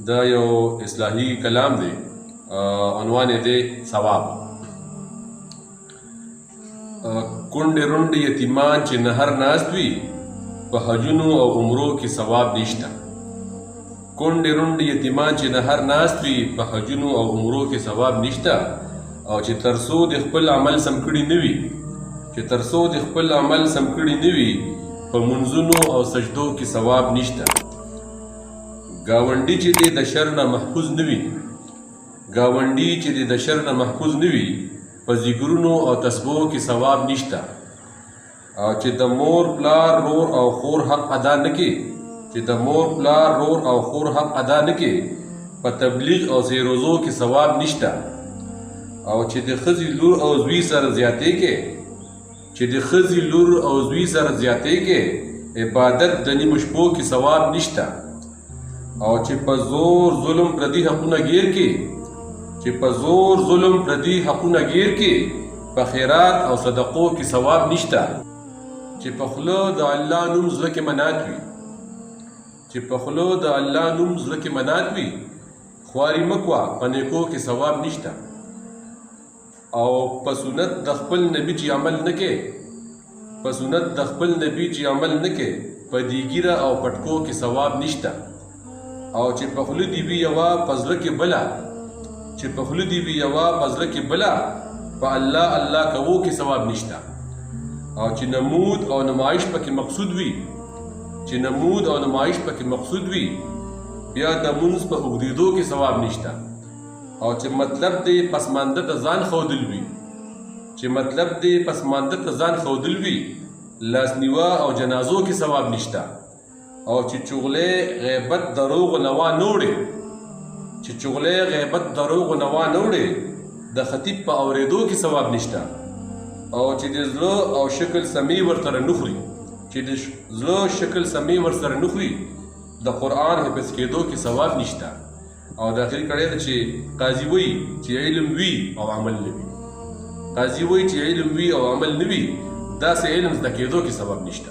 دا یو اصلاحي کلام دی، عنوان یې دی ثواب. کونډې رونډې یتیمان چې نهر ناست وي، په حجونو او عمرو کې ثواب نشته. کونډې رونډې یتیمان چې نهر ناست وي، په حجونو او عمرو کې ثواب نشته. او چې تر څو د خپل عمل سم کړي نه وي، په منځونو او سجدو کې ثواب نشته. گاونډي چې د شر نه محفوظ نه وي، په ذکرونو او تسبیحو کې ثواب نشته. او چې د مور پلار رور او خور حق ادا نه کړي، په تبلیغ او زیروزو کې ثواب نشته. او چې د ښځې لور او زوی سره زیاتې کې، عبادت د نیمو شپو کې ثواب نشته. او چې په زور ظلم پردي حقونه ګیر کې، په خیرات او صدقو کې ثواب نشته. چې په خوله د الله نوم زړه کې منات وي، خواري مکوه، په نیکو کې ثواب نشته. او په سنت د خپل نبی چې عمل نه کې، په دیګیره او پټکو کې ثواب نشته. او چې په خوله دی وي یوه په زړه کې بله، په الله الله کوو کې ثواب نشته. او چې نمود او نمایش پکې مقصود وي، بیا د مونځ په اوږدېدو کې ثواب نشته. او چې مطلب دی پسمانده ته ځان ښودل وي، لاس نیوه او جنازو کې ثواب نشته. او چې چغلې غیبت دروغ نوا نوړې، د خطیب په اورېدو کې ثواب نشته. او چې د زړه او شکل سمې ورسره نخوري، د قرآن حفظ کېدو کې ثواب نشته. او د اخري کړی ده چې قاضي وایي چې علم وي او عمل نه وي، داسې علم زده کېدو کې ثواب نشته.